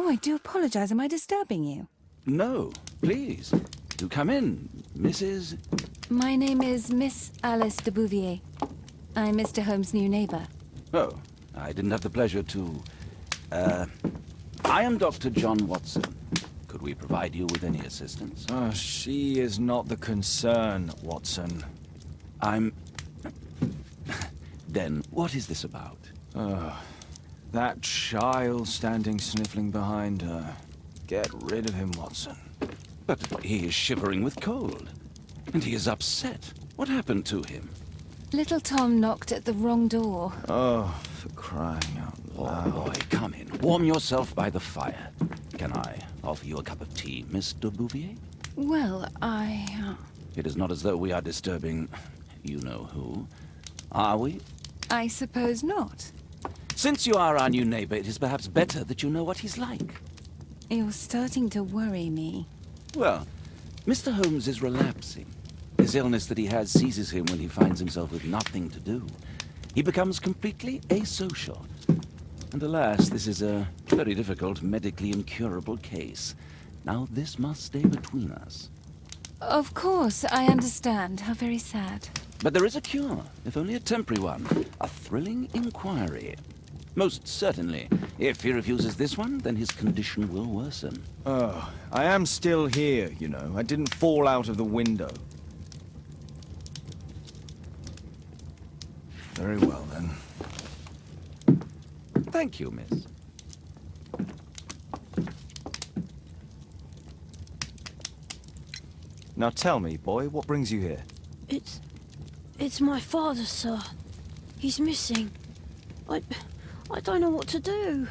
Oh, I do apologize. Am I disturbing you? No, please. Do come in, Mrs. My name is Miss Alice de Bouvier. I'm Mr. Holmes' new neighbor. Oh, I didn't have the pleasure to... I am Dr. John Watson. Could we provide you with any assistance? She is not the concern, Watson. I'm... Then, what is this about? That child standing sniffling behind her. Get rid of him, Watson. But he is shivering with cold. And he is upset. What happened to him? Little Tom knocked at the wrong door. Oh, for crying out loud. Oh, boy, come in. Warm yourself by the fire. Can I offer you a cup of tea, Miss de Bouvier? Well, It is not as though we are disturbing you-know-who. Are we? I suppose not. Since you are our new neighbor, it is perhaps better that you know what he's like. You're starting to worry me. Well, Mr. Holmes is relapsing. This illness that he has seizes him when he finds himself with nothing to do. He becomes completely asocial. And alas, this is a very difficult, medically incurable case. Now, this must stay between us. Of course, I understand. How very sad. But there is a cure, if only a temporary one. A thrilling inquiry. Most certainly. If he refuses this one, then his condition will worsen. Oh, I am still here, you know. I didn't fall out of the window. Very well, then. Thank you, miss. Now tell me, boy, what brings you here? It's my father, sir. He's missing. I don't know what to do.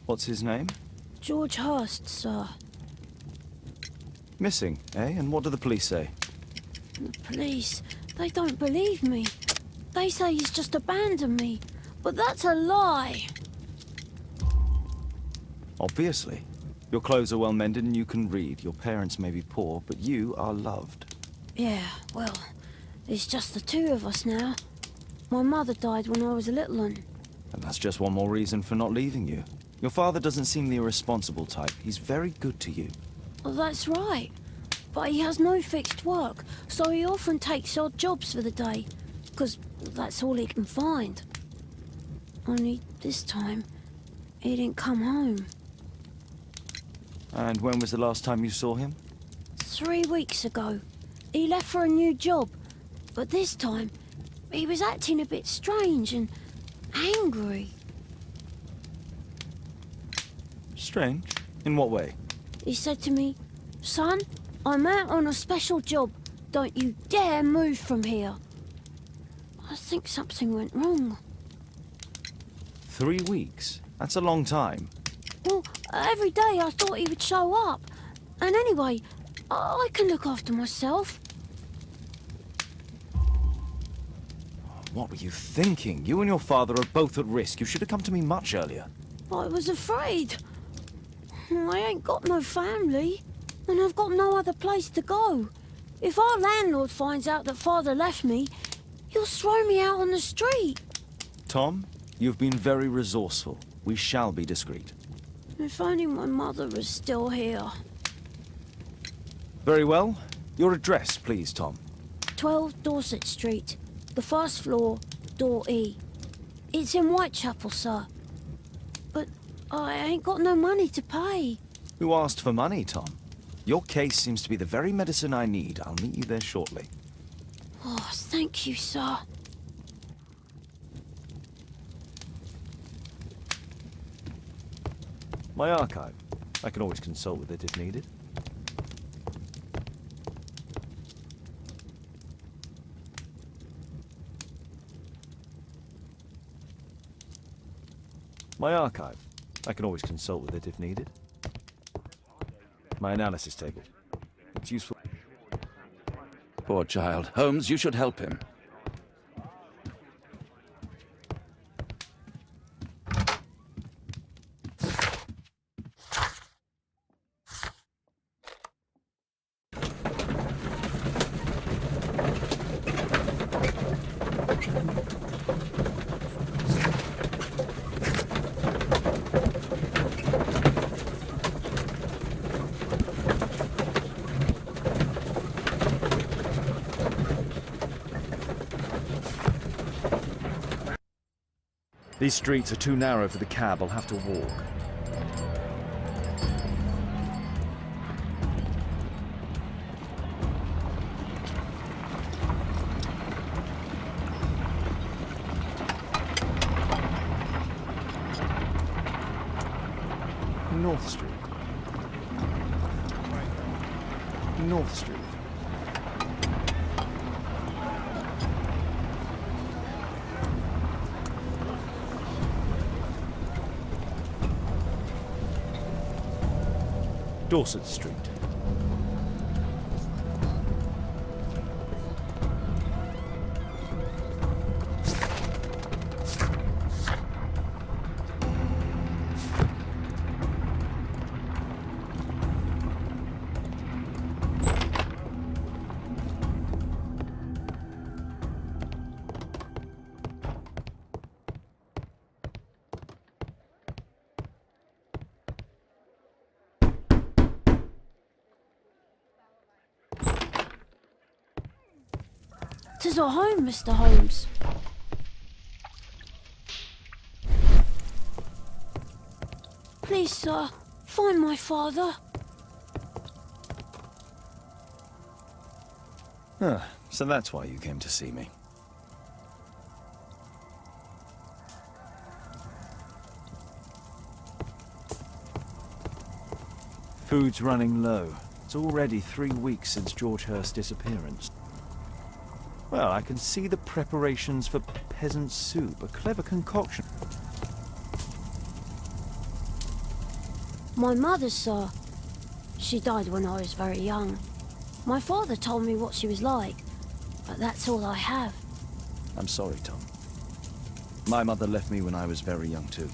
What's his name? George Hurst, sir. Missing, eh? And what do the police say? The police, they don't believe me. They say he's just abandoned me. But that's a lie. Obviously. Your clothes are well mended and you can read. Your parents may be poor, but you are loved. Yeah, well, it's just the two of us now. My mother died when I was a little one. And that's just one more reason for not leaving you. Your father doesn't seem the irresponsible type. He's very good to you. Well, that's right. But he has no fixed work, so he often takes odd jobs for the day. Because that's all he can find. Only this time, he didn't come home. And when was the last time you saw him? 3 weeks ago. He left for a new job. But this time, he was acting a bit strange and angry. Strange? In what way? He said to me, "Son, I'm out on a special job. Don't you dare move from here." I think something went wrong. 3 weeks? That's a long time. Well, every day I thought he would show up. And anyway, I can look after myself. What were you thinking? You and your father are both at risk. You should have come to me much earlier. I was afraid. I ain't got no family, and I've got no other place to go. If our landlord finds out that Father left me, he'll throw me out on the street. Tom, you've been very resourceful. We shall be discreet. If only my mother was still here. Very well. Your address, please, Tom. 12 Dorset Street, the first floor, door E. It's in Whitechapel, sir. But I ain't got no money to pay. Who asked for money, Tom? Your case seems to be the very medicine I need. I'll meet you there shortly. Oh, thank you, sir. My archive. I can always consult with it if needed. My archive. I can always consult with it if needed. My analysis table. It's useful. Poor child. Holmes, you should help him. These streets are too narrow for the cab. I'll have to walk. North Street. North Street. Dorset Street. Tis our home, Mr. Holmes. Please, sir, find my father. So that's why you came to see me. Food's running low. It's already 3 weeks since George Hurst's disappearance. Well, I can see the preparations for peasant soup, a clever concoction. My mother, sir. She died when I was very young. My father told me what she was like, but that's all I have. I'm sorry, Tom. My mother left me when I was very young, too.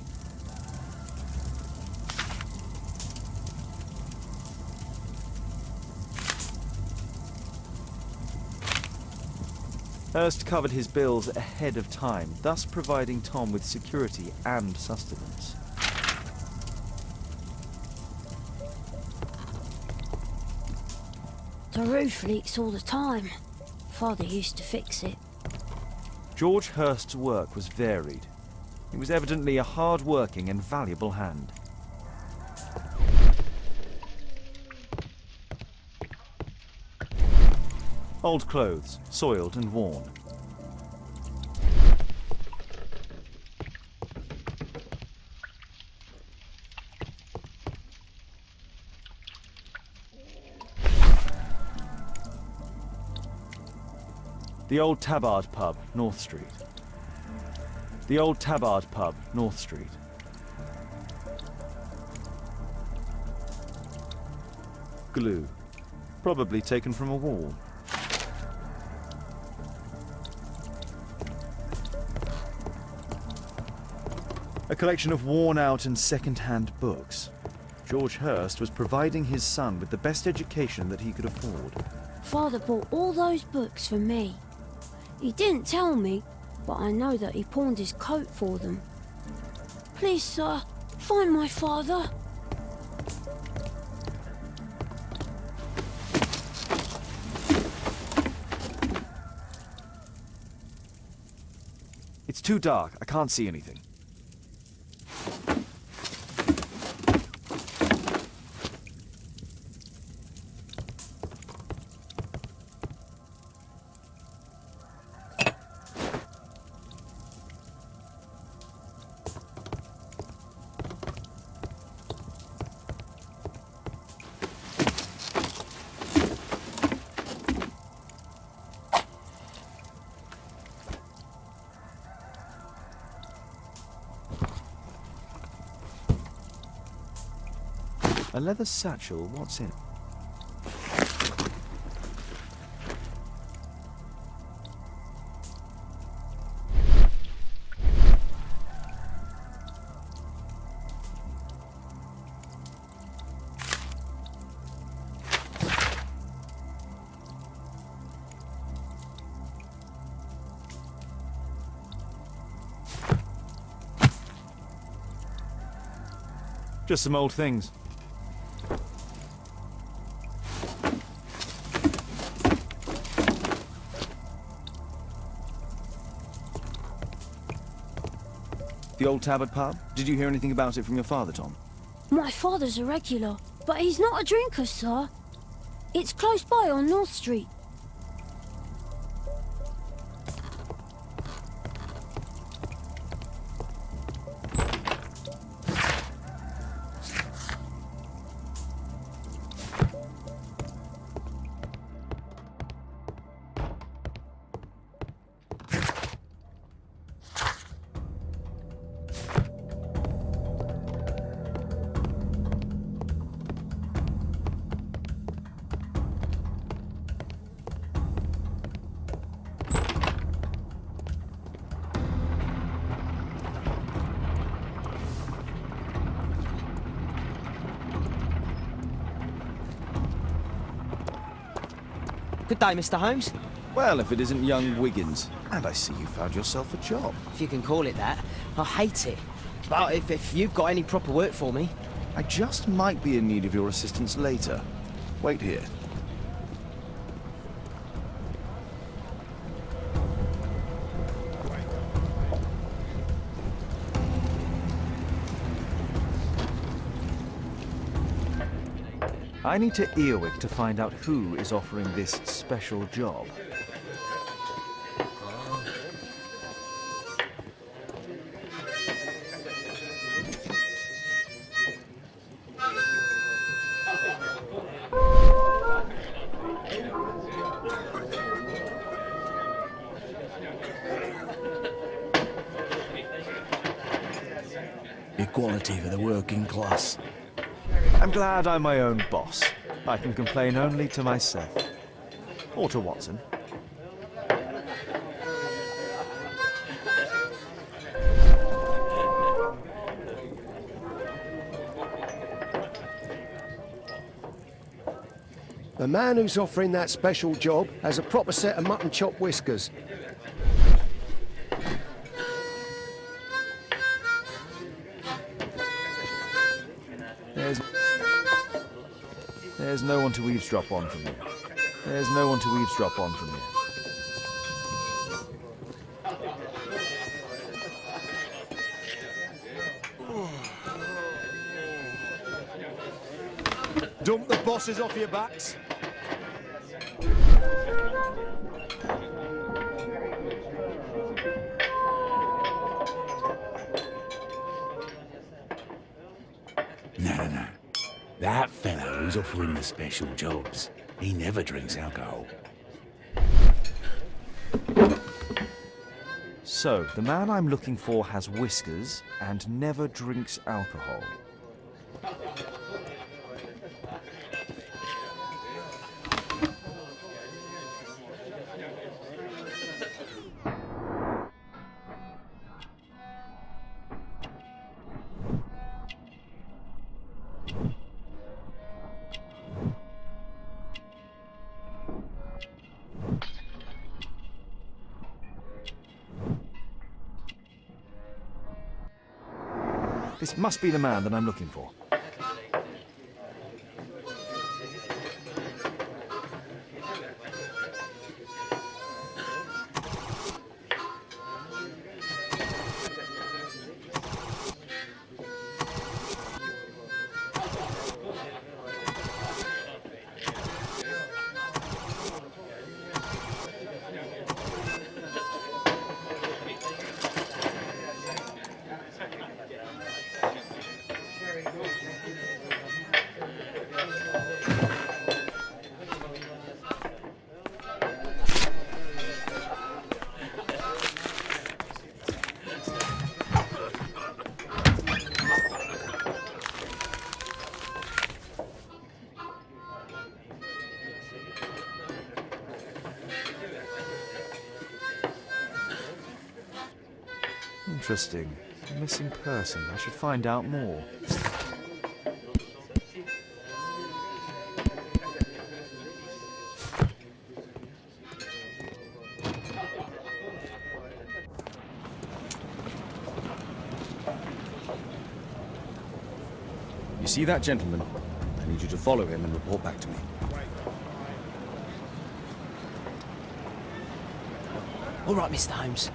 Hurst covered his bills ahead of time, thus providing Tom with security and sustenance. The roof leaks all the time. Father used to fix it. George Hurst's work was varied. He was evidently a hard-working and valuable hand. Old clothes, soiled and worn. The Old Tabard Pub, North Street. The Old Tabard Pub, North Street. Glue. Probably taken from a wall. A collection of worn-out and second-hand books. George Hurst was providing his son with the best education that he could afford. Father bought all those books for me. He didn't tell me, but I know that he pawned his coat for them. Please, sir, find my father. It's too dark. I can't see anything. A leather satchel, what's in it? Just some old things. The old Tabard pub? Did you hear anything about it from your father, Tom? My father's a regular, but he's not a drinker, sir. It's close by on North Street. Good day, Mr. Holmes. Well, if it isn't young Wiggins. And I see you found yourself a job. If you can call it that. I hate it. But if you've got any proper work for me... I just might be in need of your assistance later. Wait here. I need to Earwig to find out who is offering this special job. Equality for the working class. I'm glad I'm my own boss. I can complain only to myself. Or to Watson. The man who's offering that special job has a proper set of mutton chop whiskers. There's no one to eavesdrop on from here. There's no one to eavesdrop on from here. Dump the bosses off your backs. No. That fellow who's offering the special jobs, he never drinks alcohol. So, the man I'm looking for has whiskers and never drinks alcohol. This must be the man that I'm looking for. Interesting. A missing person. I should find out more. You see that gentleman? I need you to follow him and report back to me. All right, Mr. Holmes.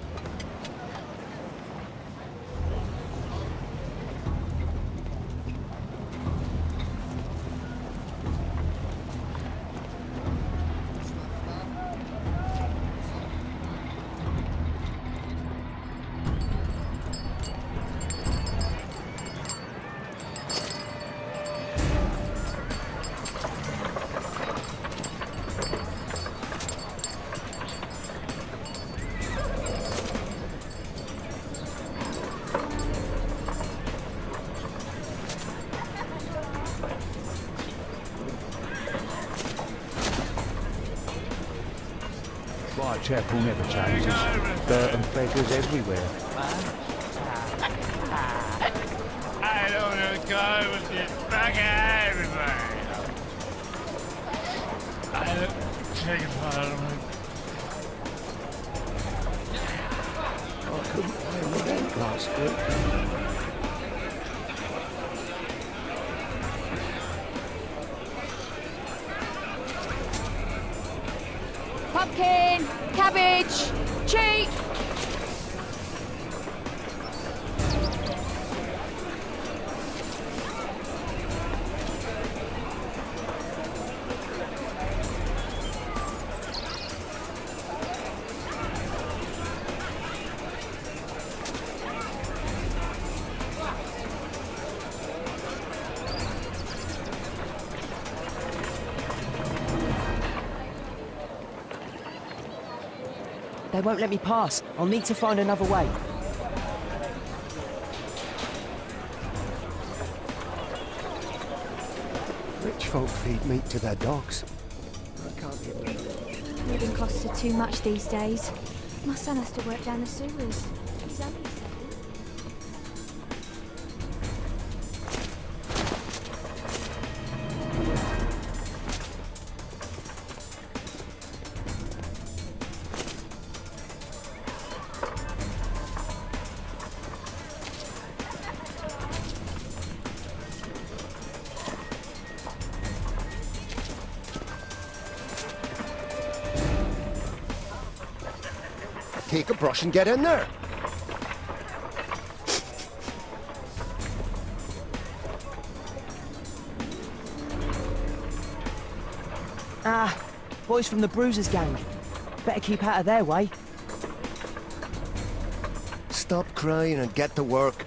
Whitechapel never changes. Dirt and beggars everywhere. I don't want to go with this bugger everybody. I don't take a part of it. I couldn't play with that last week. Pumpkin! Cabbage! Cheap! They won't let me pass. I'll need to find another way. Rich folk feed meat to their dogs. I can't get rid of it. Living costs are too much these days. My son has to work down the sewers. He's only 7. Take a brush and get in there. Ah, boys from the Bruisers gang. Better keep out of their way. Stop crying and get to work.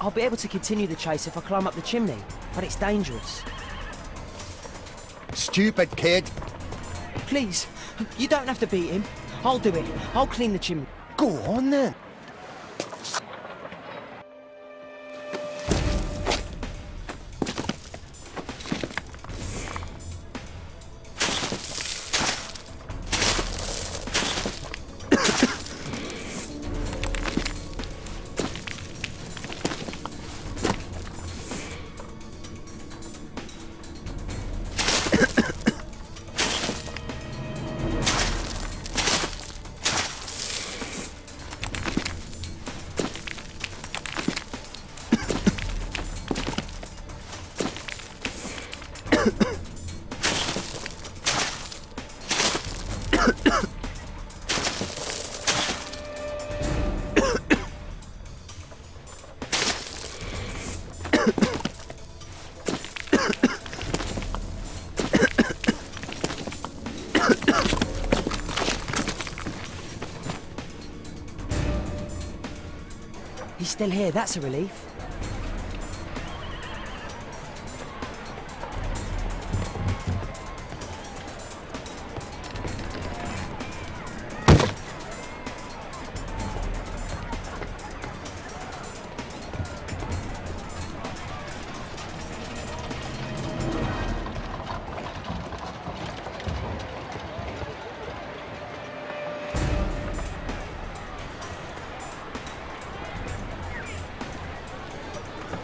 I'll be able to continue the chase if I climb up the chimney, but it's dangerous. Stupid kid. Please, you don't have to beat him. I'll do it. I'll clean the chimney. Go on then. He's still here, that's a relief.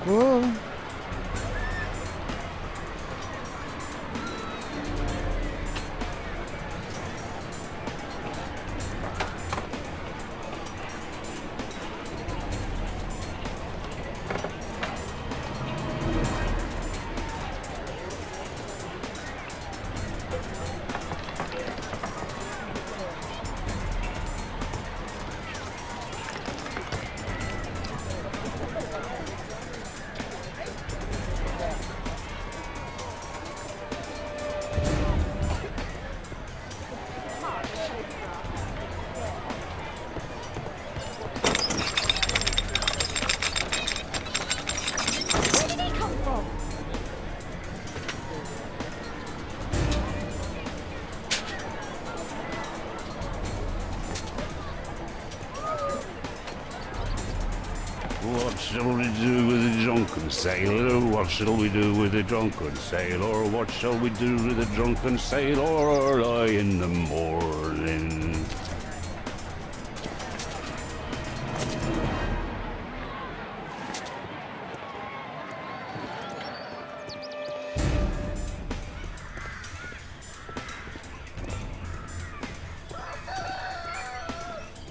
Whoa. What shall we do with a drunken sailor? What shall we do with a drunken sailor? What shall we do with a drunken sailor early in the morning?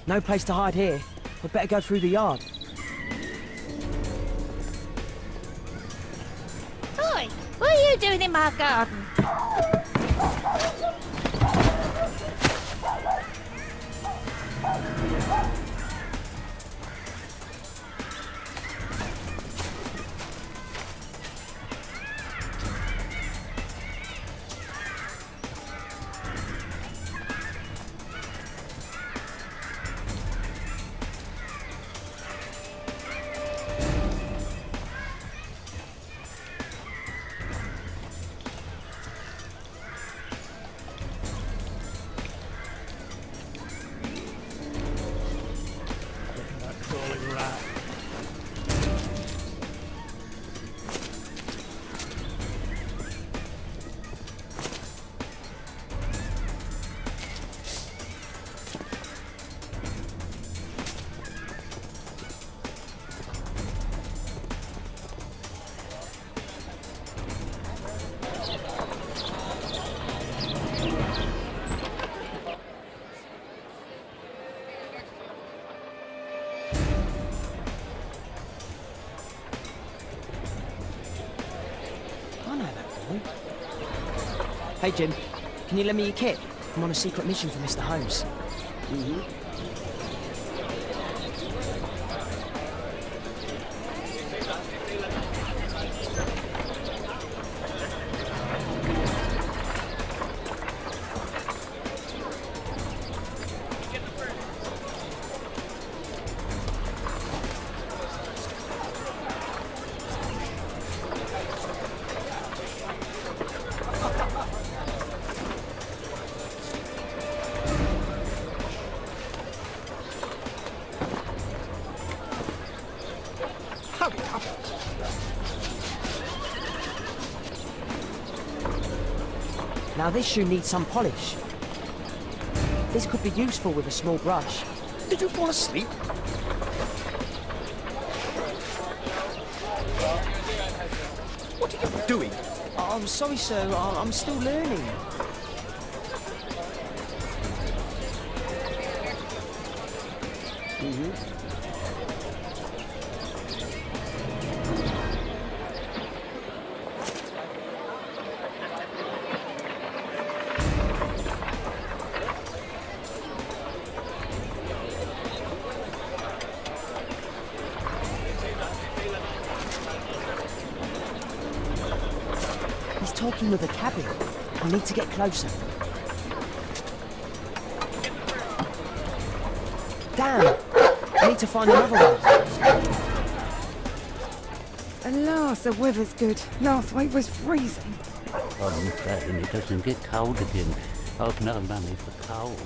No place to hide here. We'd better go through the yard. Oi, what are you doing in my garden? Hey Jim, can you lend me your kit? I'm on a secret mission for Mr. Holmes. Now this shoe needs some polish. This could be useful with a small brush. Did you fall asleep? What are you doing? Oh, I'm sorry, sir. I'm still learning. booking of a cabin. I need to get closer. Damn! I need to find another one. Alas, the weather's good. Last week was freezing. I'm praying it doesn't get cold again. I've no money for coal.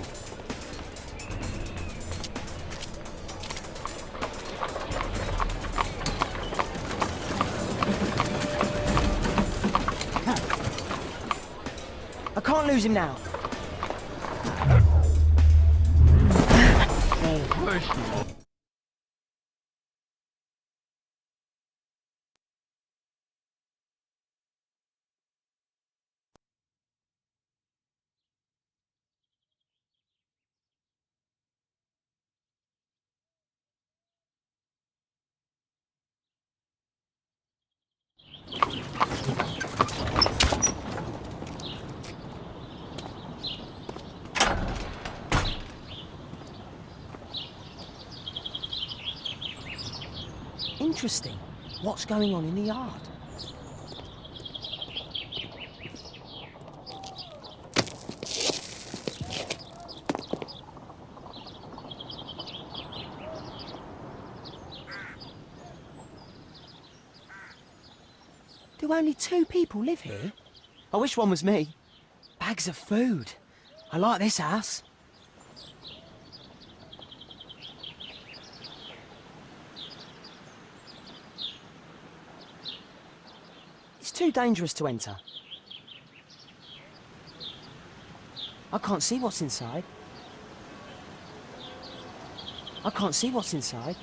I can't lose him now. Interesting. What's going on in the yard? Do only 2 people live here? I wish one was me. Bags of food. I like this house. It's too dangerous to enter. I can't see what's inside. I can't see what's inside.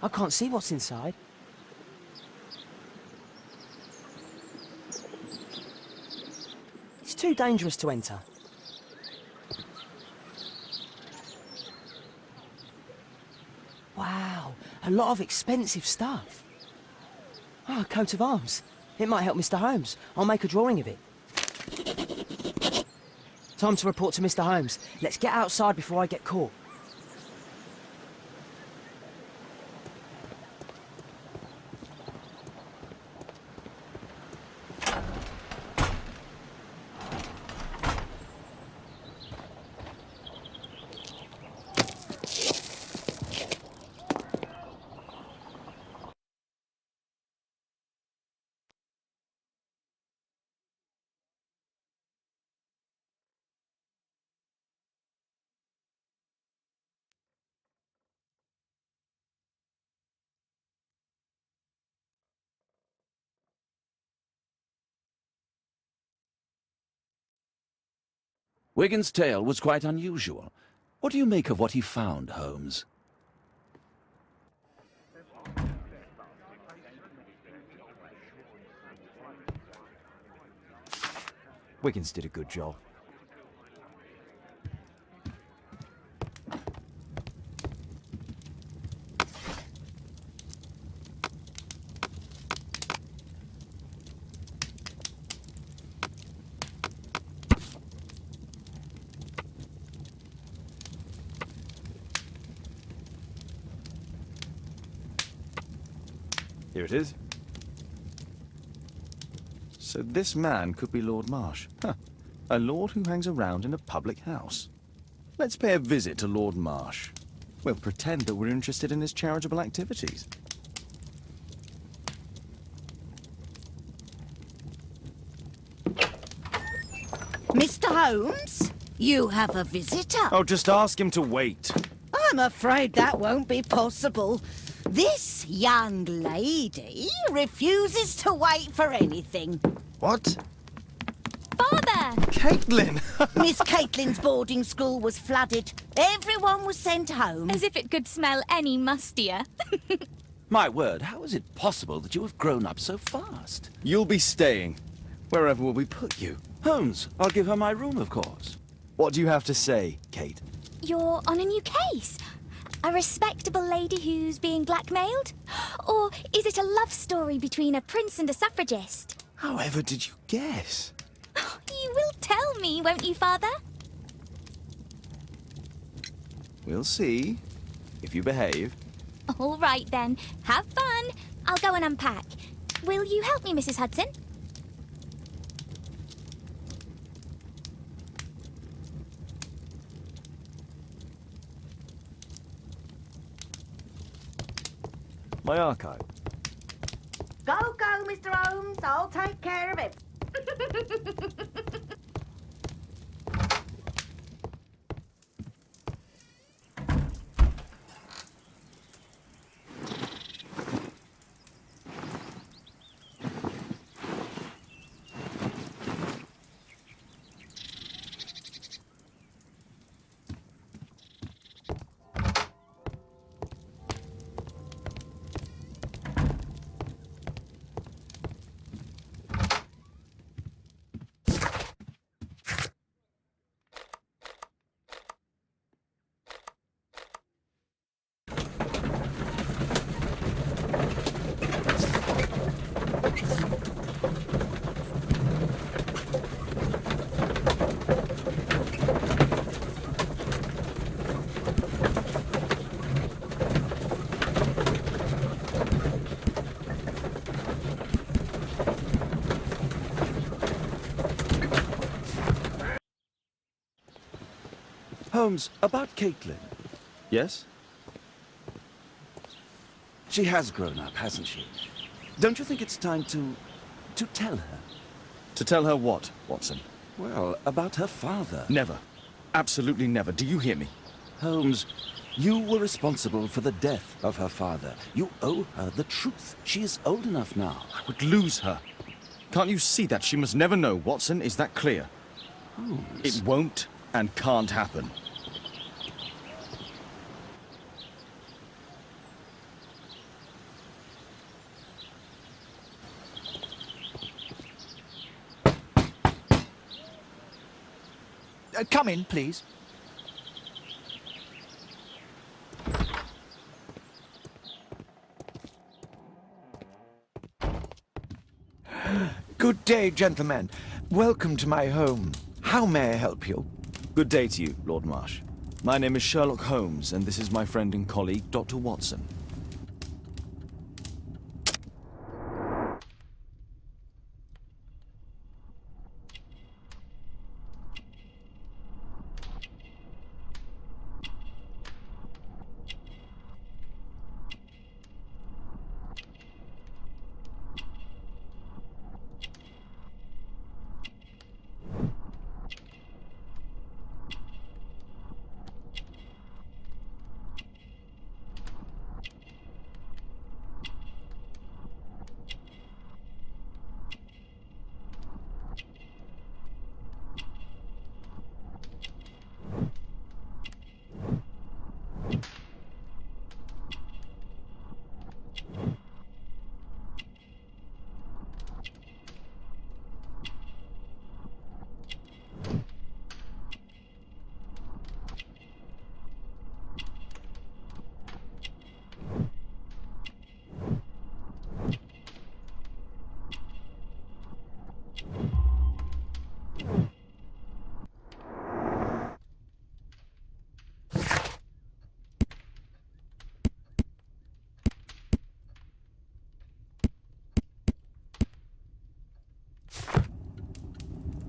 I can't see what's inside. It's too dangerous to enter. Wow, a lot of expensive stuff. Ah, a coat of arms. It might help Mr. Holmes. I'll make a drawing of it. Time to report to Mr. Holmes. Let's get outside before I get caught. Wigan's tale was quite unusual. What do you make of what he found, Holmes? Wiggins did a good job. Here it is. So this man could be Lord Marsh. Huh. A lord who hangs around in a public house. Let's pay a visit to Lord Marsh. We'll pretend that we're interested in his charitable activities. Mr. Holmes, you have a visitor. Oh, just ask him to wait. I'm afraid that won't be possible. This young lady refuses to wait for anything. What? Father! Caitlin! Miss Caitlin's boarding school was flooded. Everyone was sent home. As if it could smell any mustier. My word, how is it possible that you have grown up so fast? You'll be staying. Wherever will we put you? Holmes, I'll give her my room, of course. What do you have to say, Kate? You're on a new case. A respectable lady who's being blackmailed? Or is it a love story between a prince and a suffragist? However did you guess? You will Tell me, won't you, Father? We'll see. If you behave. All right, then. Have fun. I'll go and unpack. Will you help me, Mrs. Hudson? My archive. Go, go, Mr. Holmes. I'll take care of it. Holmes, about Caitlin. Yes? She has grown up, hasn't she? Don't you think it's time to tell her? To tell her what, Watson? Well, about her father. Never. Absolutely never. Do you hear me? Holmes, you were responsible for the death of her father. You owe her the truth. She is old enough now. I would lose her. Can't you see that? She must never know, Watson. Is that clear? Holmes. It won't and can't happen. Come in, please. Good day, gentlemen. Welcome to my home. How may I help you? Good day to you, Lord Marsh. My name is Sherlock Holmes, and this is my friend and colleague, Dr. Watson.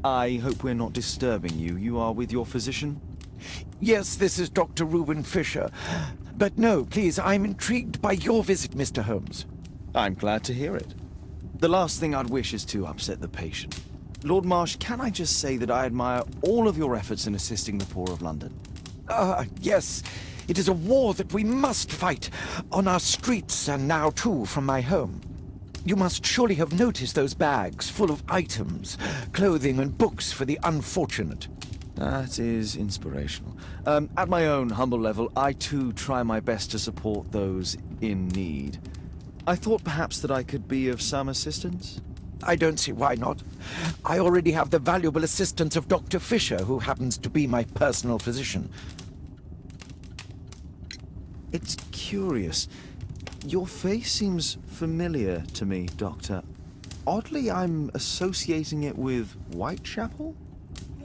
I hope we're not disturbing you. You are with your physician? Yes, this is Dr. Reuben Fisher. But no, please, I'm intrigued by your visit, Mr. Holmes. I'm glad to hear it. The last thing I'd wish is to upset the patient. Lord Marsh, can I just say that I admire all of your efforts in assisting the poor of London? Yes. It is a war that we must fight, on our streets and now, too, from my home. You must surely have noticed those bags full of items, clothing and books for the unfortunate. That is inspirational. At my own humble level, I too try my best to support those in need. I thought perhaps that I could be of some assistance. I don't see why not. I already have the valuable assistance of Dr. Fisher, who happens to be my personal physician. It's curious. Your face seems familiar to me, Doctor. Oddly, I'm associating it with Whitechapel?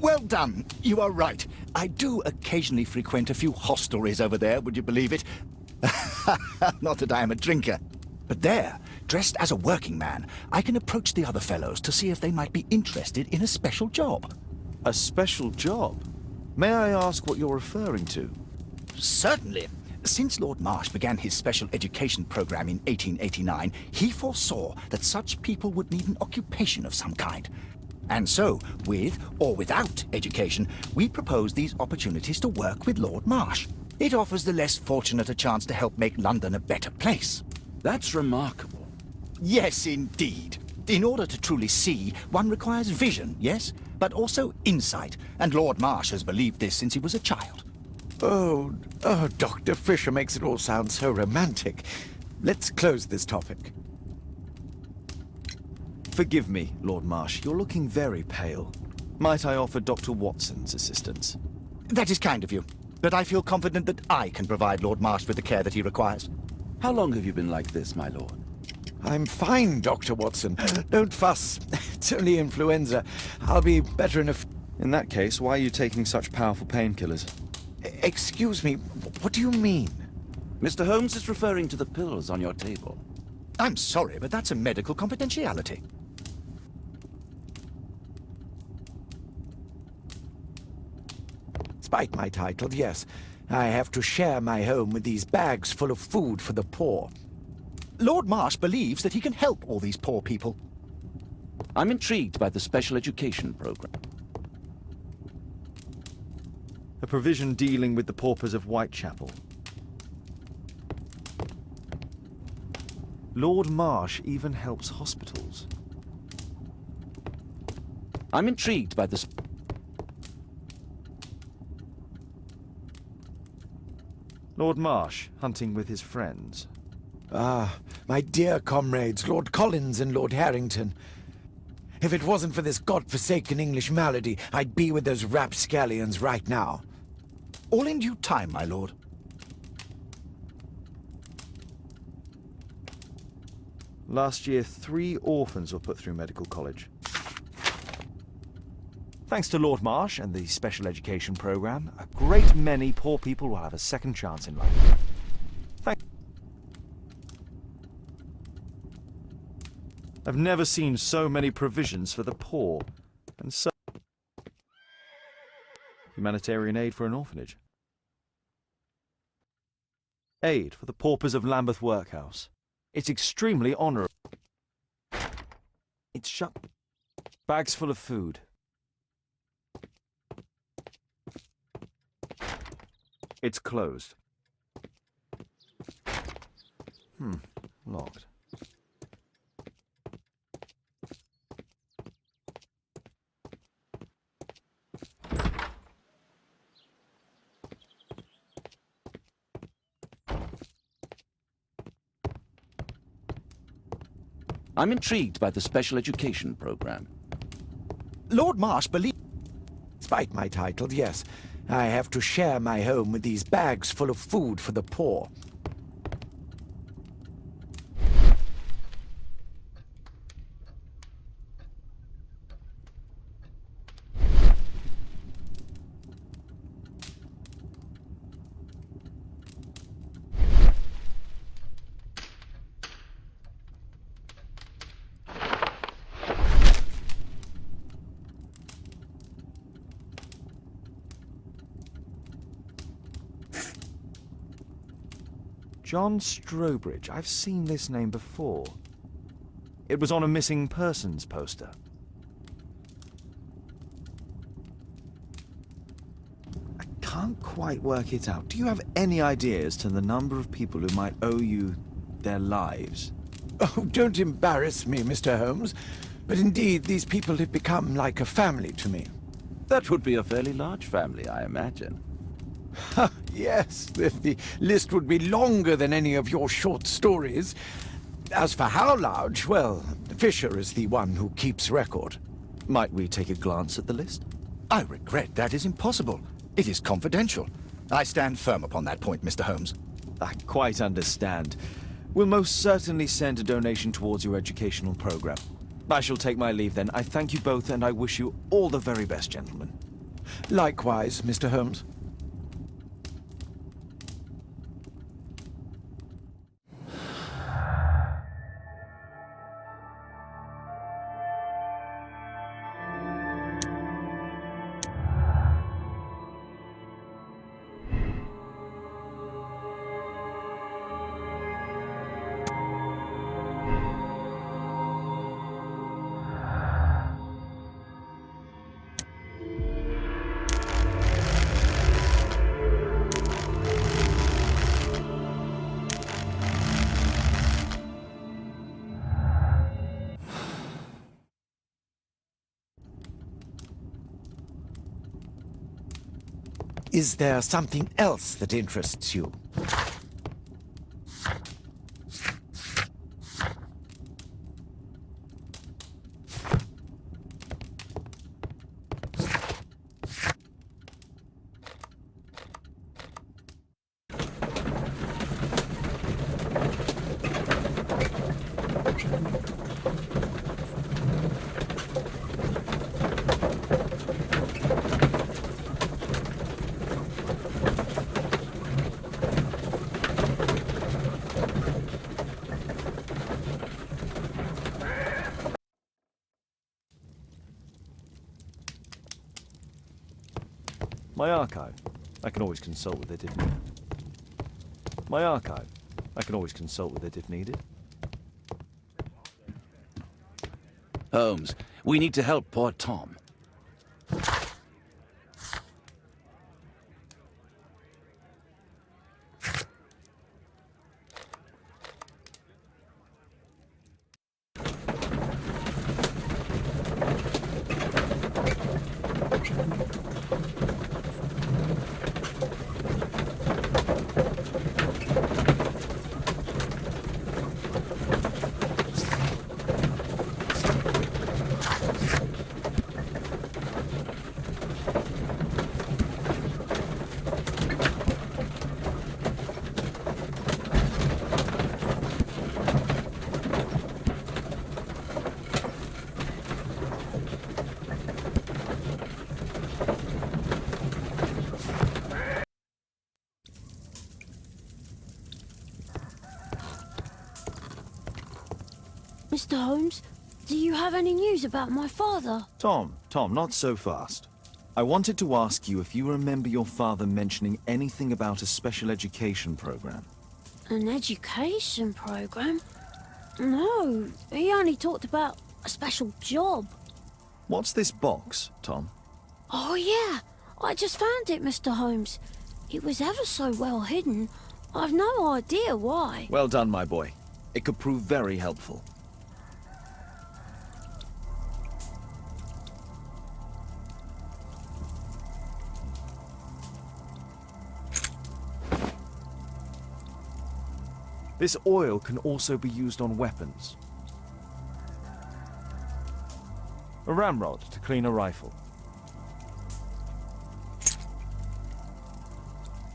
Well done. You are right. I do occasionally frequent a few hostelries over there, would you believe it? Not that I am a drinker. But there, dressed as a working man, I can approach the other fellows to see if they might be interested in a special job. A special job? May I ask what you're referring to? Certainly. Since Lord Marsh began his special education program in 1889, he foresaw that such people would need an occupation of some kind. And so, with or without education, we propose these opportunities to work with Lord Marsh. It offers the less fortunate a chance to help make London a better place. That's remarkable. Yes, indeed. In order to truly see, one requires vision, yes? But also insight, and Lord Marsh has believed this since he was a child. Oh, Dr. Fisher makes it all sound so romantic. Let's close this topic. Forgive me, Lord Marsh. You're looking very pale. Might I offer Dr. Watson's assistance? That is kind of you, but I feel confident that I can provide Lord Marsh with the care that he requires. How long have you been like this, my lord? I'm fine, Dr. Watson. Don't fuss. It's only influenza. I'll be better in a In that case, why are you taking such powerful painkillers? Excuse me, what do you mean? Mr. Holmes is referring to the pills on your table. I'm sorry, but that's a medical confidentiality. Despite my title, yes. I have to share my home with these bags full of food for the poor. Lord Marsh believes that he can help all these poor people. I'm intrigued by the special education program. A provision dealing with the paupers of Whitechapel. Lord Marsh even helps hospitals. I'm intrigued by the... Lord Marsh, hunting with his friends. Ah, my dear comrades, Lord Collins and Lord Harrington. If it wasn't for this godforsaken English malady, I'd be with those rapscallions right now. All in due time, my lord. Last year, 3 orphans were put through medical college. Thanks to Lord Marsh and the special education program, a great many poor people will have a second chance in life. I've never seen so many provisions for the poor, and so... Humanitarian aid for an orphanage. Aid for the paupers of Lambeth Workhouse. It's extremely honourable. It's shut. Bags full of food. It's closed. Locked. I'm intrigued by the special education program. Lord Marsh believes... Despite my title, yes. I have to share my home with these bags full of food for the poor. John Strobridge. I've seen this name before. It was on a missing persons poster. I can't quite work it out. Do you have any idea as to the number of people who might owe you their lives? Oh, don't embarrass me, Mr. Holmes. But indeed, these people have become like a family to me. That would be a fairly large family, I imagine. Yes, the list would be longer than any of your short stories. As for how large, well, Fisher is the one who keeps record. Might we take a glance at the list? I regret that is impossible. It is confidential. I stand firm upon that point, Mr. Holmes. I quite understand. We'll most certainly send a donation towards your educational program. I shall take my leave then. I thank you both and I wish you all the very best, gentlemen. Likewise, Mr. Holmes. Is there something else that interests you? My archive. I can always consult with it if needed. My archive. I can always consult with it if needed. Holmes, we need to help poor Tom. Mr. Holmes, do you have any news about my father? Tom, not so fast. I wanted to ask you if you remember your father mentioning anything about a special education program. An education program? No, he only talked about a special job. What's this box, Tom? Oh yeah, I just found it, Mr. Holmes. It was ever so well hidden. I've no idea why. Well done, my boy. It could prove very helpful. This oil can also be used on weapons. A ramrod to clean a rifle.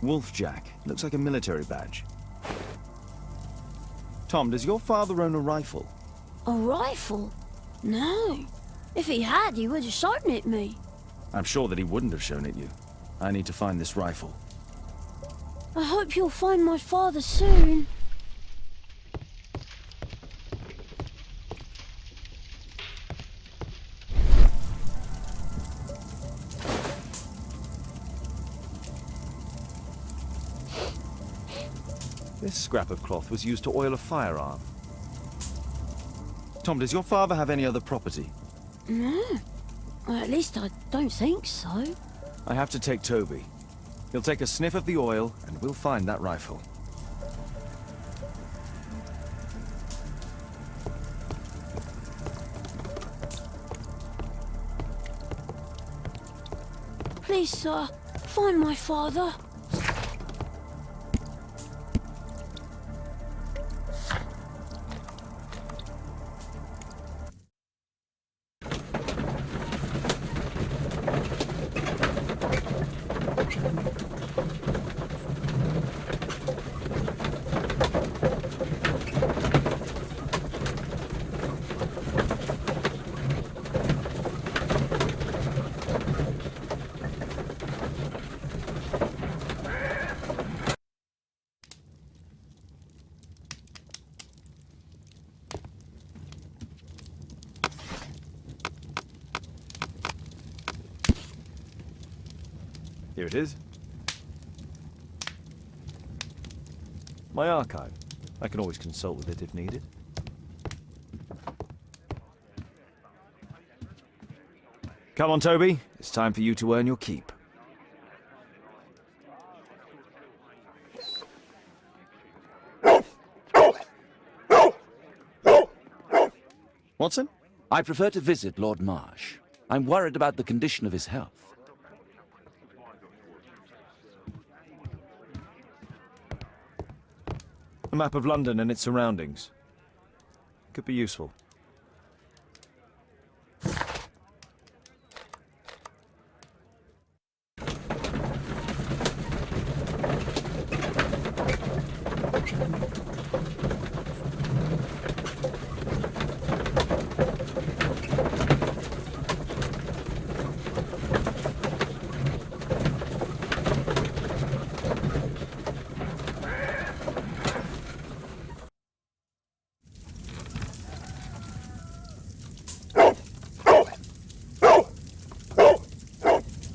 Wolfjack. Looks like a military badge. Tom, does your father own a rifle? A rifle? No. If he had, he would have shown it me. I'm sure that he wouldn't have shown it you. I need to find this rifle. I hope you'll find my father soon. This scrap of cloth was used to oil a firearm. Tom, does your father have any other property? No. Well, at least I don't think so. I have to take Toby. He'll take a sniff of the oil, and we'll find that rifle. Please, sir, find my father. Here it is. My archive. I can always consult with it if needed. Come on, Toby. It's time for you to earn your keep. Watson? I prefer to visit Lord Marsh. I'm worried about the condition of his health. A map of London and its surroundings. Could be useful.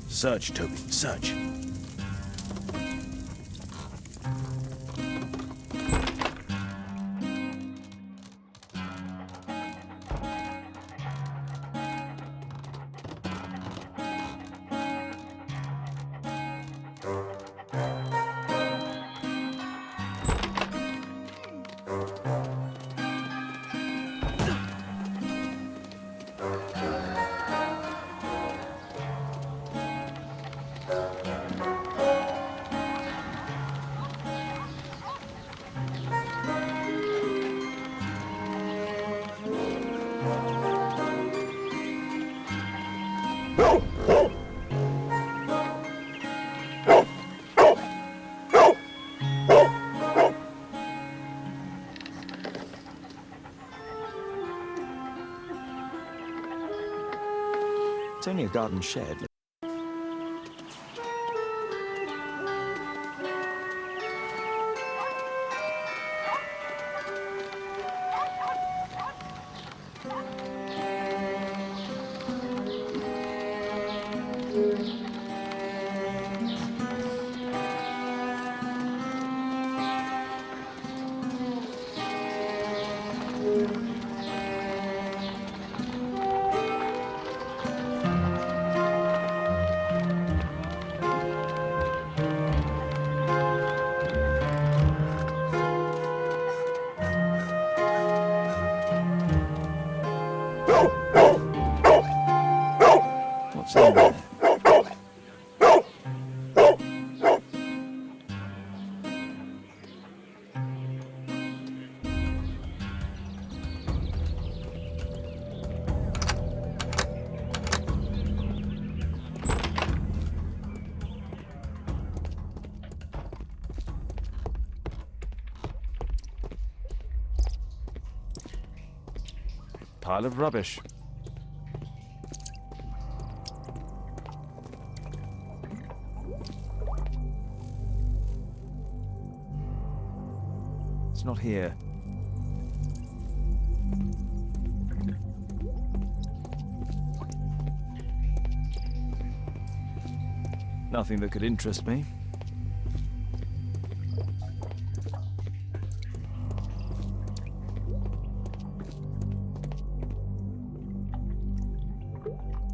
Search, Toby, search. It's only a garden shed. What's in there? Pile of rubbish. It's not here. Nothing that could interest me.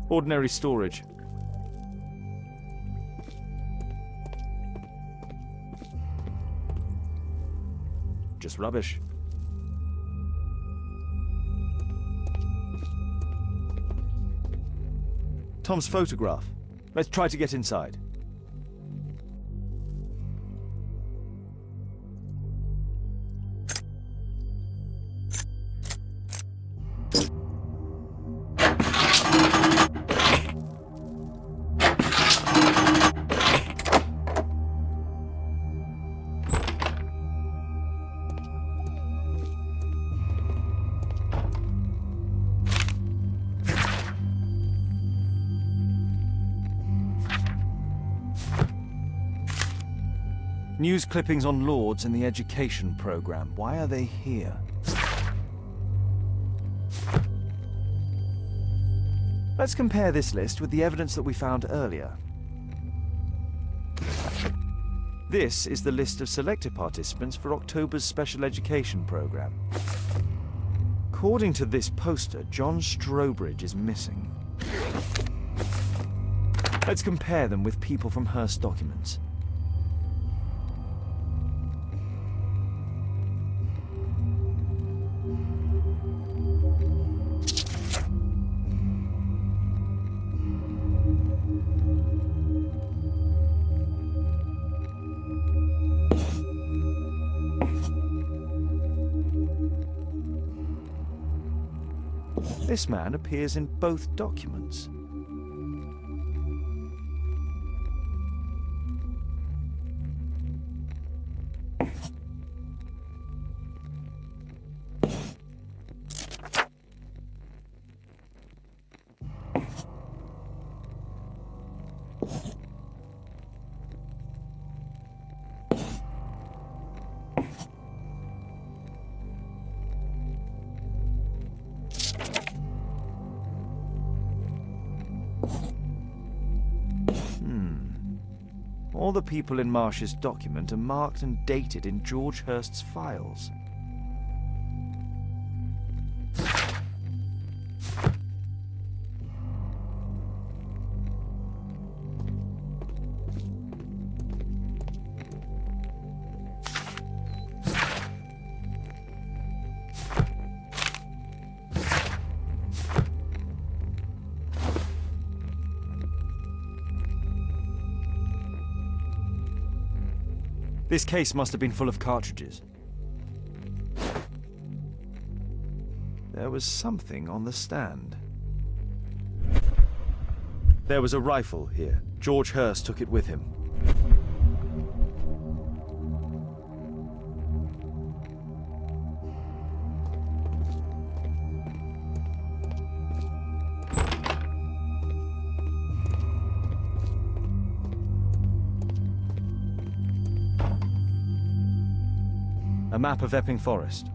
Ordinary storage. Just rubbish. Tom's photograph. Let's try to get inside. News clippings on Lords and the education program. Why are they here? Let's compare this list with the evidence that we found earlier. This is the list of selected participants for October's special education program. According to this poster, John Strobridge is missing. Let's compare them with people from Hearst documents. This man appears in both documents. All the people in Marsh's document are marked and dated in George Hurst's files. This case must have been full of cartridges. There was something on the stand. There was a rifle here. George Hurst took it with him. A map of Epping Forest.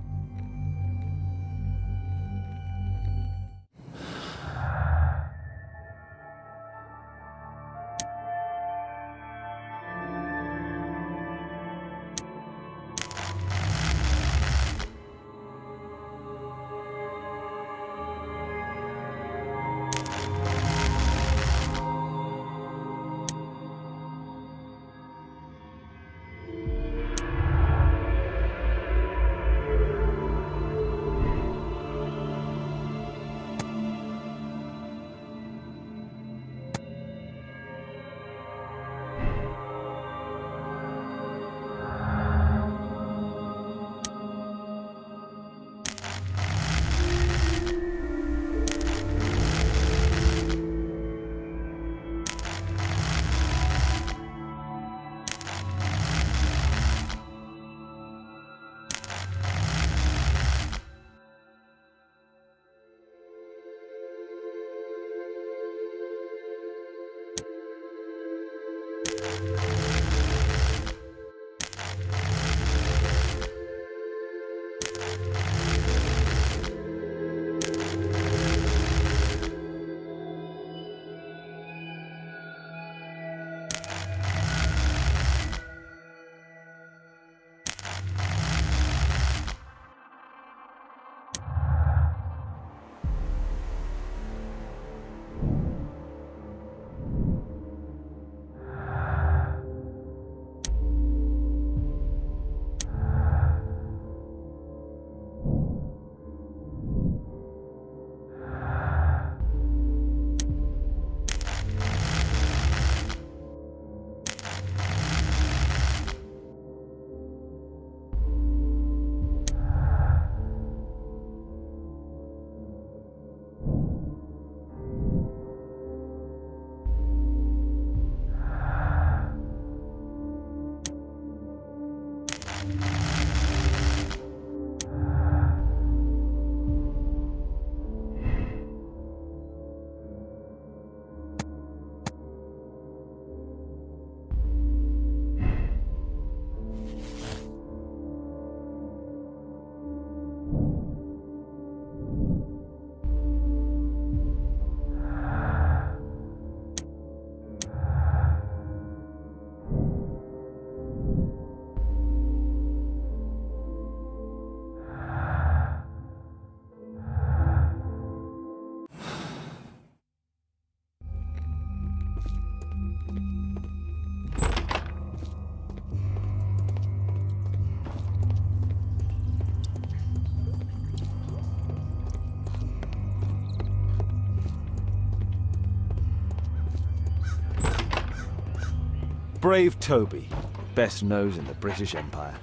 brave Toby, best nose in the British Empire.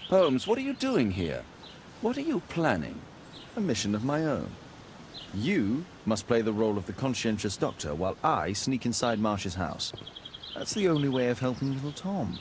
Holmes, what are you doing here? What are you planning? A mission of my own. You must play the role of the conscientious doctor while I sneak inside Marsh's house. That's the only way of helping little Tom.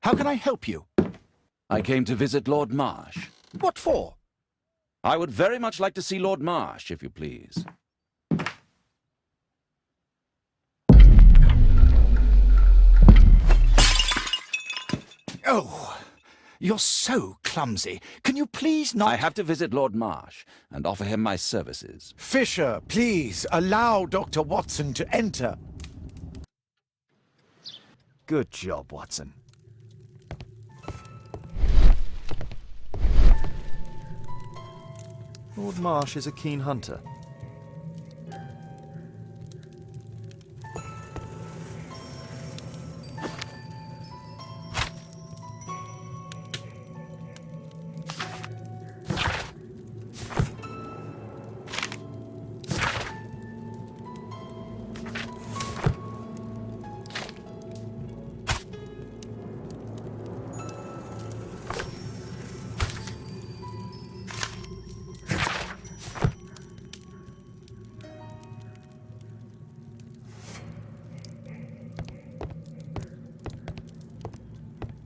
How can I help you? I came to visit Lord Marsh. What for? I would very much like to see Lord Marsh, if you please. Oh, you're so clumsy. Can you please not... I have to visit Lord Marsh and offer him my services. Fisher, please, allow Dr. Watson to enter. Good job, Watson. Lord Marsh is a keen hunter.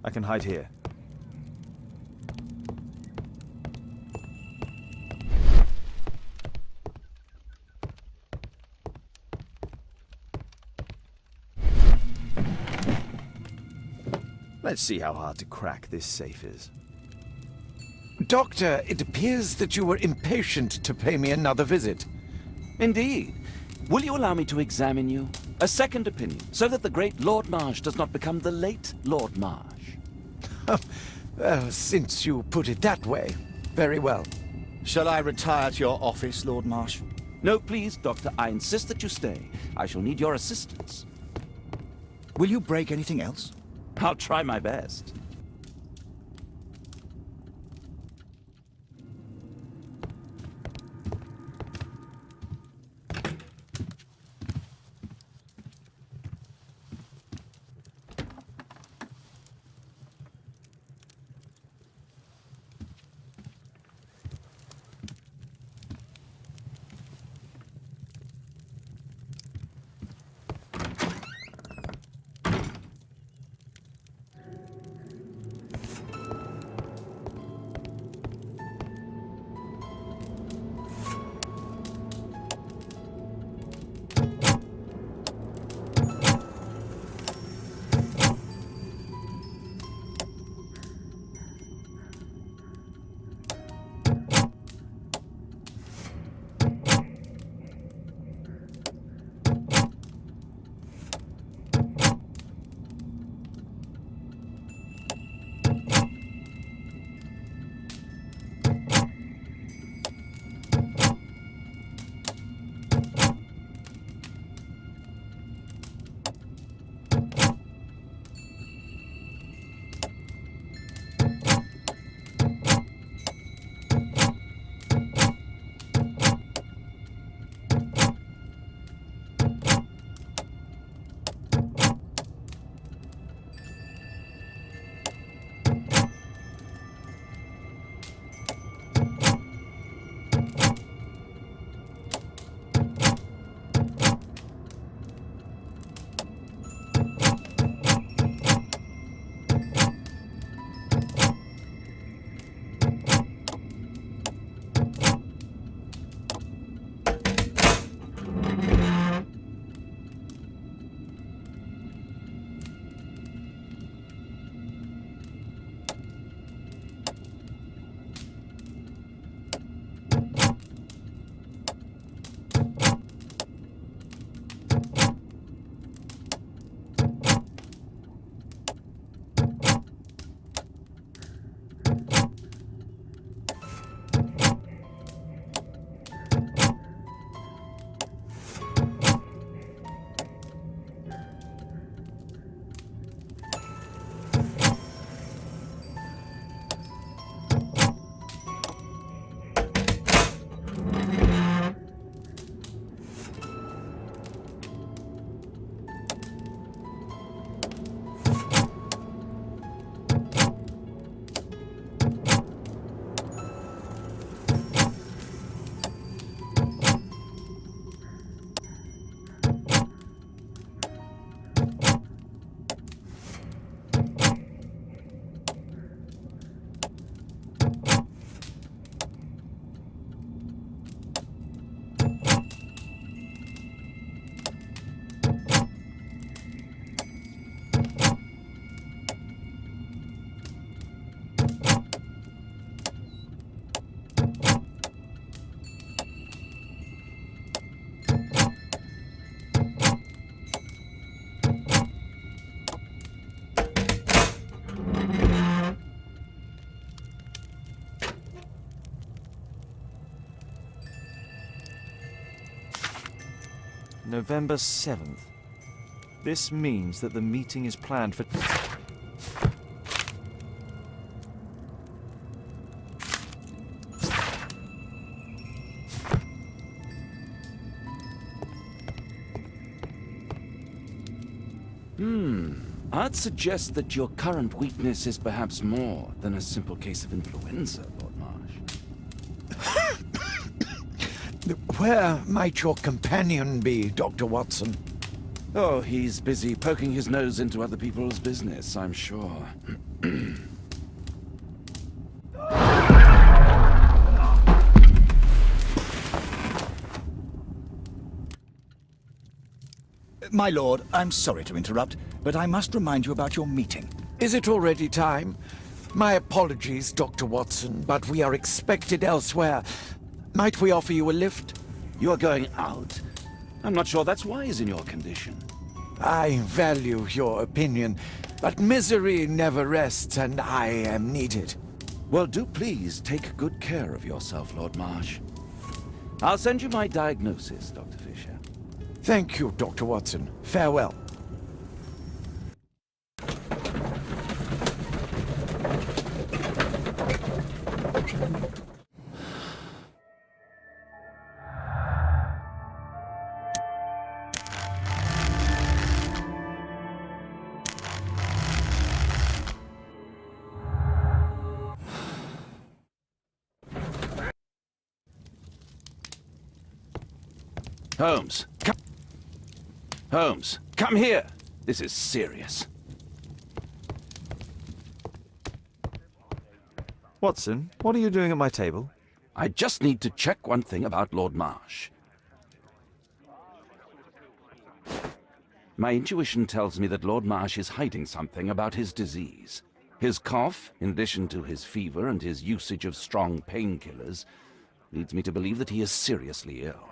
I can hide here. Let's see how hard to crack this safe is. Doctor, it appears that you were impatient to pay me another visit. Indeed. Will you allow me to examine you? A second opinion, so that the great Lord Marsh does not become the late Lord Marsh. Well, since you put it that way, very well. Shall I retire to your office, Lord Marsh? No, please, Doctor. I insist that you stay. I shall need your assistance. Will you break anything else? I'll try my best. November 7th. This means that the meeting is planned for... I'd suggest that your current weakness is perhaps more than a simple case of influenza, Lord Marsh. Where might your companion be, Dr. Watson? Oh, he's busy poking his nose into other people's business, I'm sure. My lord, I'm sorry to interrupt, but I must remind you about your meeting. Is it already time? My apologies, Dr. Watson, but we are expected elsewhere. Might we offer you a lift? You're going out? I'm not sure that's wise in your condition. I value your opinion, but misery never rests, and I am needed. Well, do please take good care of yourself, Lord Marsh. I'll send you my diagnosis, Dr. Fisher. Thank you, Dr. Watson. Farewell. Holmes, come... Holmes, come here! This is serious. Watson, what are you doing at my table? I just need to check one thing about Lord Marsh. My intuition tells me that Lord Marsh is hiding something about his disease. His cough, in addition to his fever and his usage of strong painkillers, leads me to believe that he is seriously ill.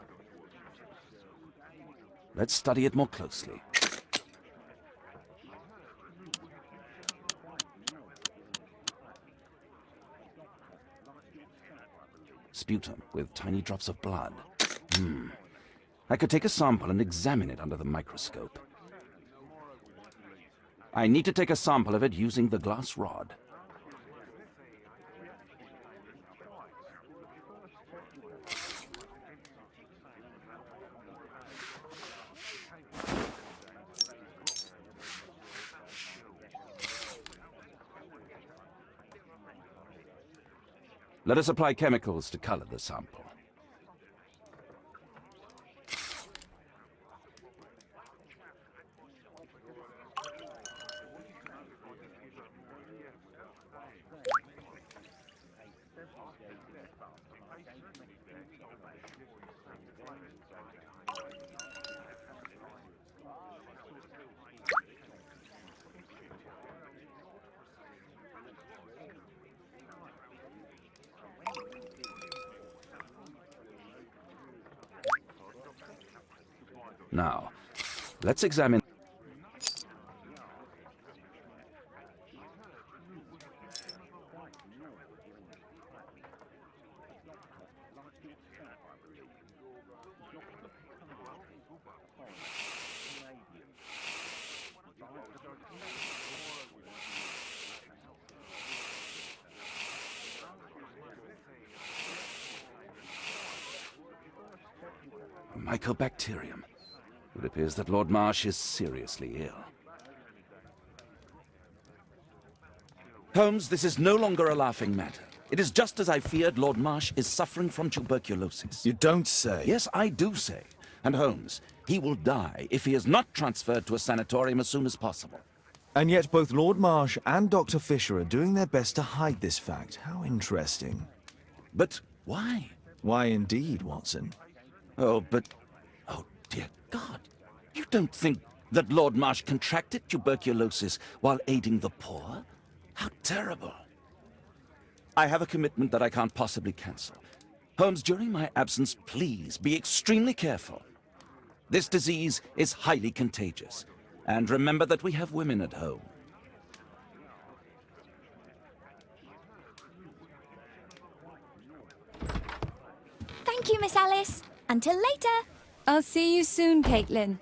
Let's study it more closely. Sputum with tiny drops of blood. I could take a sample and examine it under the microscope. I need to take a sample of it using the glass rod. Let us apply chemicals to color the sample. Now, let's examine... Mycobacterium. It appears that Lord Marsh is seriously ill. Holmes, this is no longer a laughing matter. It is just as I feared. Lord Marsh is suffering from tuberculosis. You don't say. Yes, I do say. And Holmes, he will die if he is not transferred to a sanatorium as soon as possible. And yet both Lord Marsh and Dr. Fisher are doing their best to hide this fact. How interesting. But why? Why indeed, Watson? Oh, but... Oh, dear God. You don't think that Lord Marsh contracted tuberculosis while aiding the poor? How terrible. I have a commitment that I can't possibly cancel. Holmes, during my absence, please be extremely careful. This disease is highly contagious. And remember that we have women at home. Thank you, Miss Alice. Until later. I'll see you soon, Caitlin.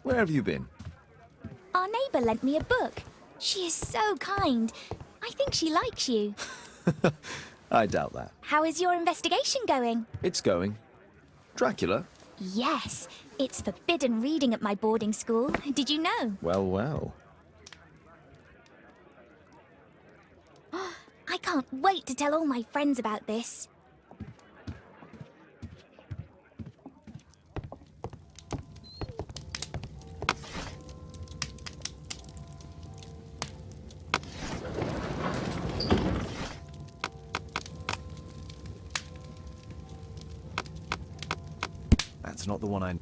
Where have you been? Our neighbour lent me a book. She is so kind. I think she likes you. I doubt that. How is your investigation going? It's going. Dracula? Yes, it's forbidden reading at my boarding school. Did you know? Well, well. I can't wait to tell all my friends about this. That's not the one I...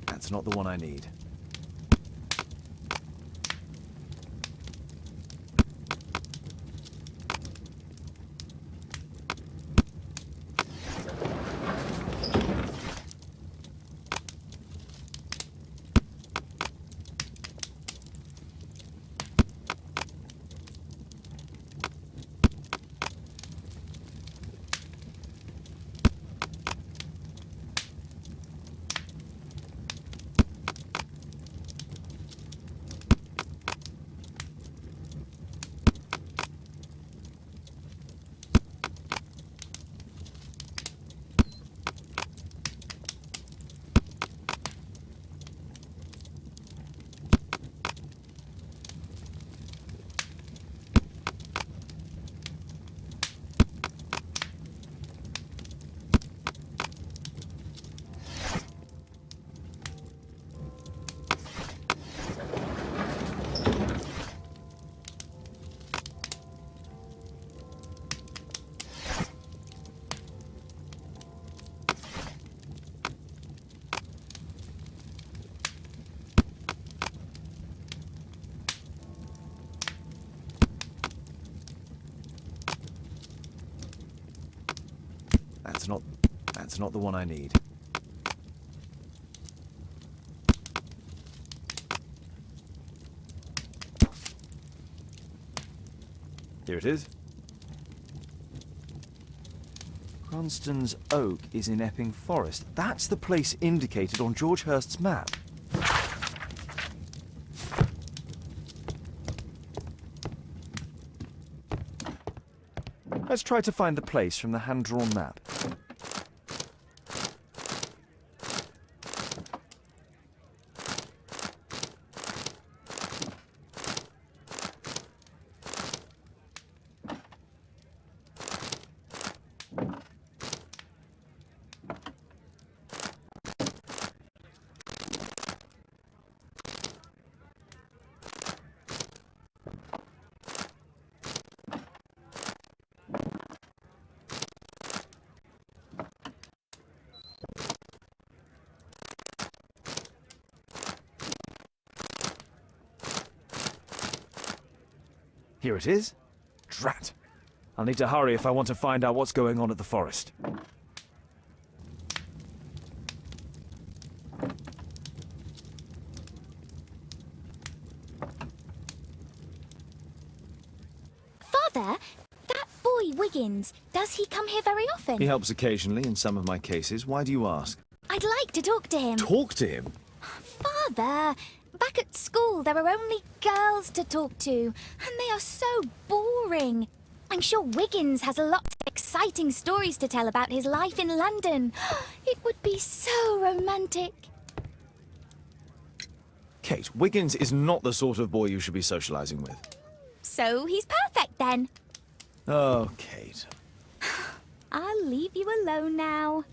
That's not the one I need. That's not the one I need. Here it is. Cranston's Oak is in Epping Forest. That's the place indicated on George Hurst's map. Let's try to find the place from the hand-drawn map. Here it is. Drat. I'll need to hurry if I want to find out what's going on at the forest. Father, that boy Wiggins, does he come here very often? He helps occasionally in some of my cases. Why do you ask? I'd like to talk to him. Talk to him? Father, back at school there are only girls to talk to, and they are so boring. I'm sure Wiggins has a lot of exciting stories to tell about his life in London. It would be so romantic. Kate, Wiggins is not the sort of boy you should be socializing with. So he's perfect then. Oh, Kate. I'll leave you alone now.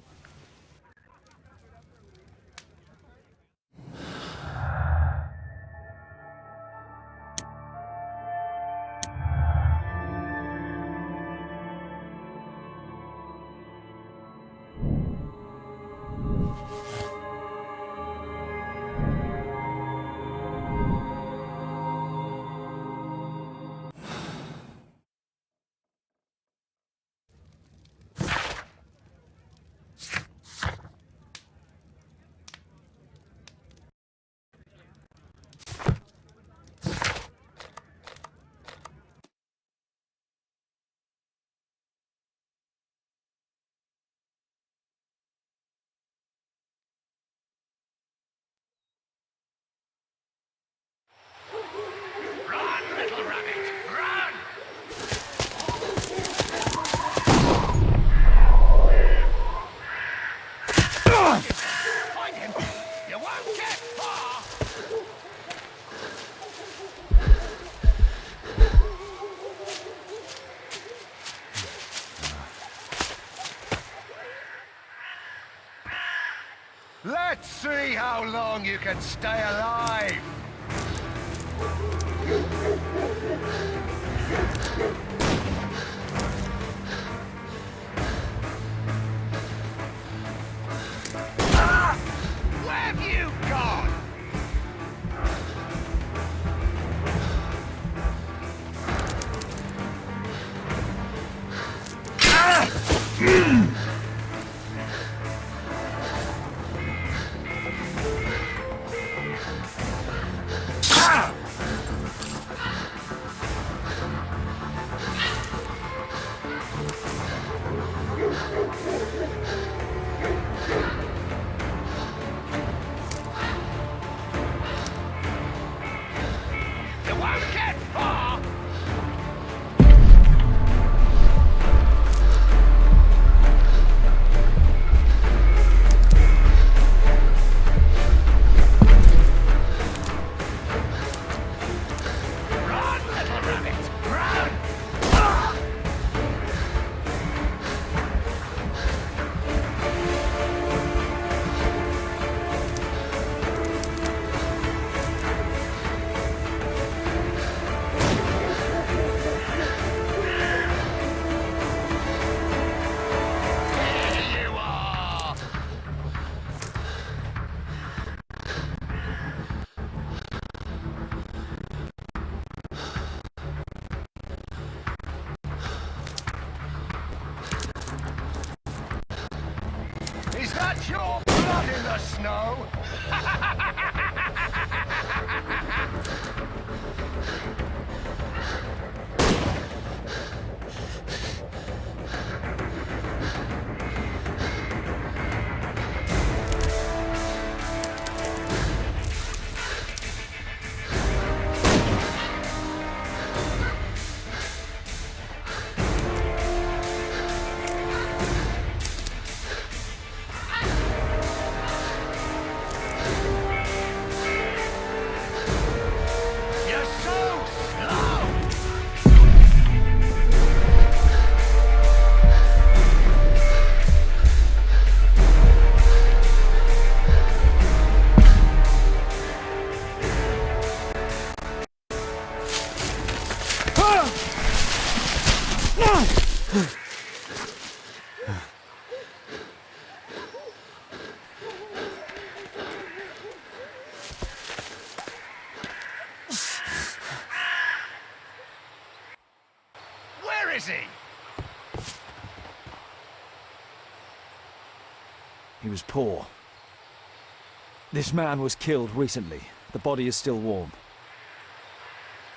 Let's see how long you can stay alive! Ah! Where have you gone? Ah! Is that your blood in the snow? He was poor. This man was killed recently. The body is still warm.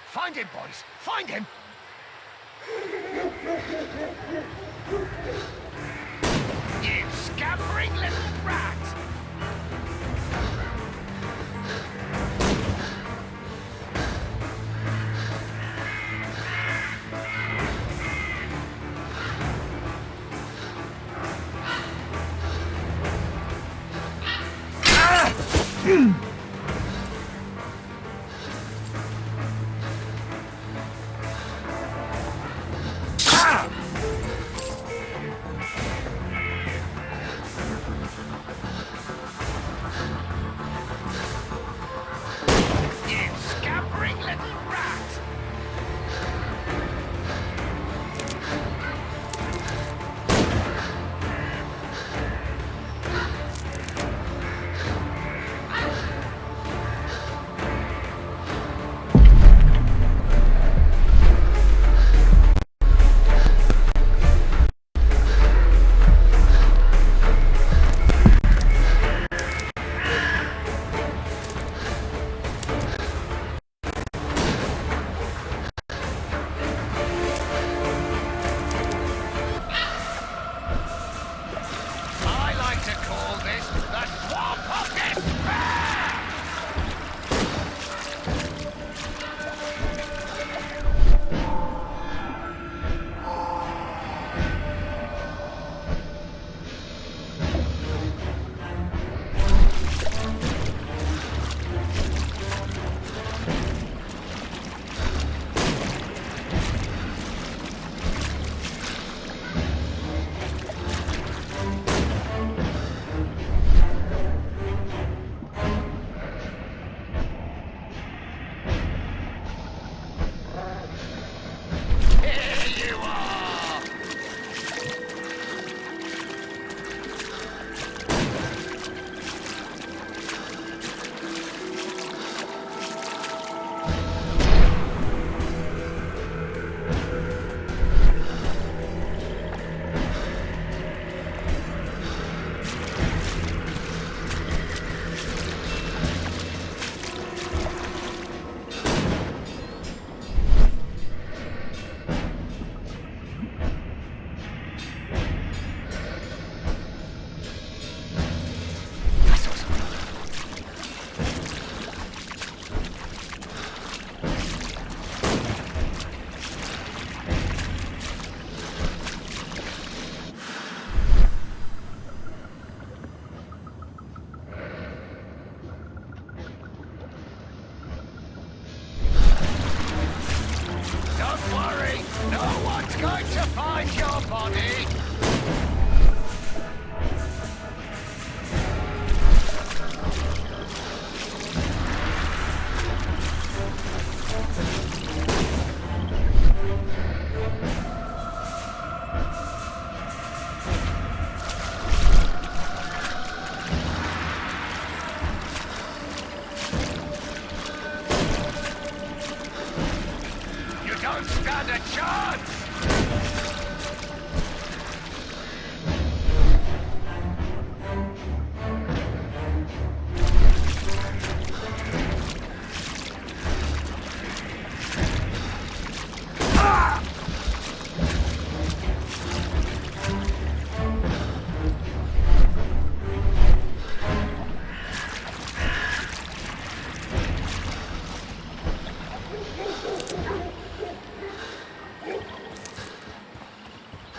Find him, boys! Find him! You scampering little rat!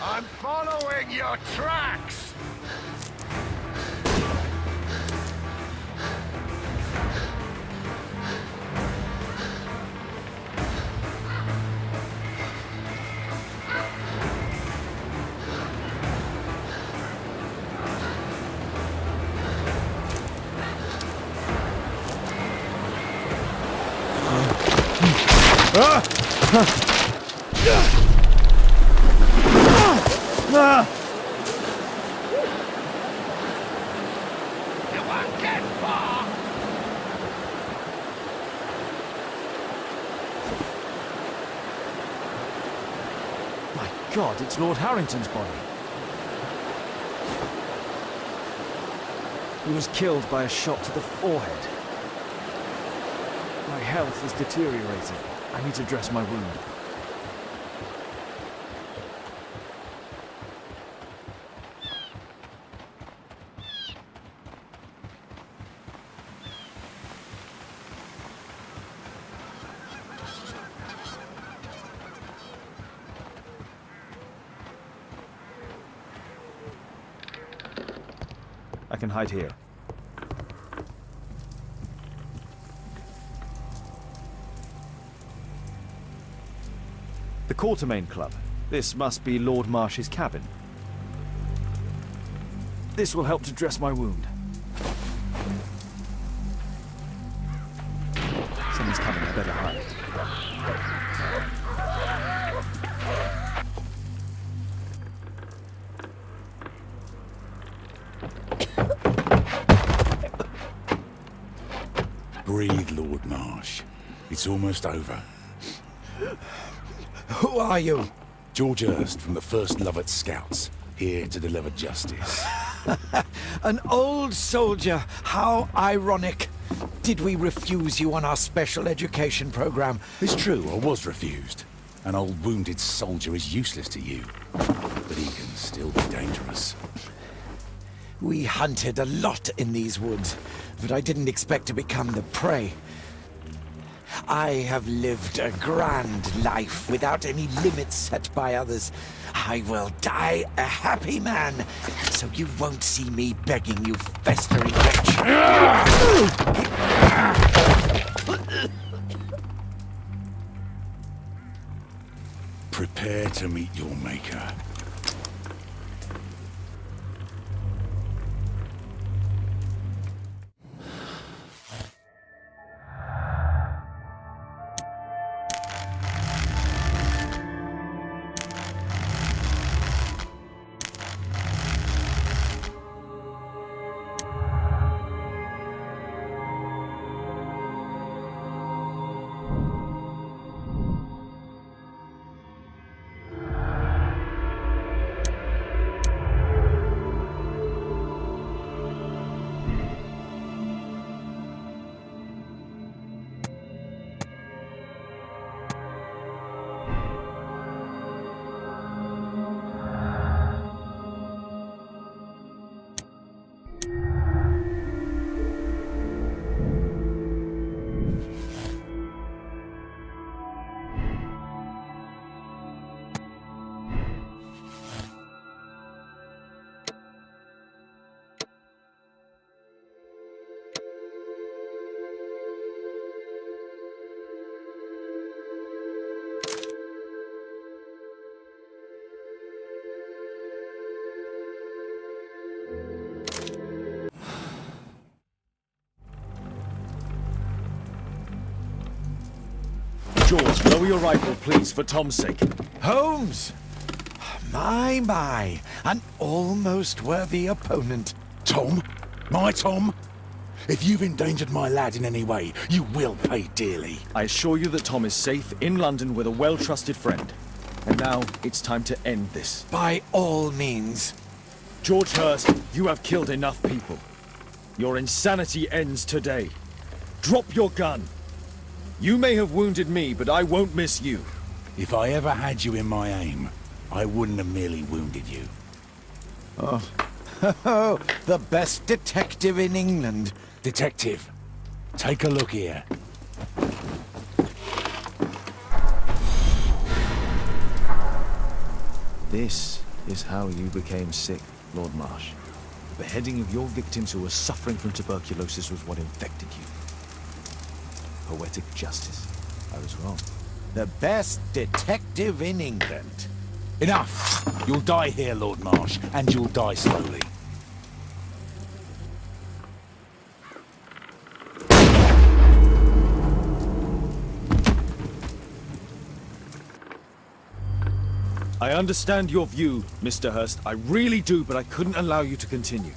I'm following your tracks! You won't get far! My God, it's Lord Harrington's body. He was killed by a shot to the forehead. My health is deteriorating. I need to dress my wound. I can hide here. The Quartermain Club. This must be Lord Marsh's cabin. This will help to dress my wound. Someone's coming, I better hide. Breathe, Lord Marsh. It's almost over. Who are you? George Hurst from the 1st Lovett Scouts, here to deliver justice. An old soldier. How ironic. Did we refuse you on our special education program? It's true, I was refused. An old wounded soldier is useless to you, but he can still be dangerous. We hunted a lot in these woods, but I didn't expect to become the prey. I have lived a grand life without any limits set by others. I will die a happy man, so you won't see me begging you, festering wretch. Prepare to meet your maker. George, lower your rifle, please, for Tom's sake. Holmes! My, an almost worthy opponent. Tom? My Tom? If you've endangered my lad in any way, you will pay dearly. I assure you that Tom is safe in London with a well-trusted friend. And now, it's time to end this. By all means. George Hurst, you have killed enough people. Your insanity ends today. Drop your gun. You may have wounded me, but I won't miss you. If I ever had you in my aim, I wouldn't have merely wounded you. Oh, the best detective in England. Detective, take a look here. This is how you became sick, Lord Marsh. The beheading of your victims who were suffering from tuberculosis was what infected you. Poetic justice. I was wrong. The best detective in England. Enough! You'll die here, Lord Marsh, and you'll die slowly. I understand your view, Mr. Hurst. I really do, but I couldn't allow you to continue.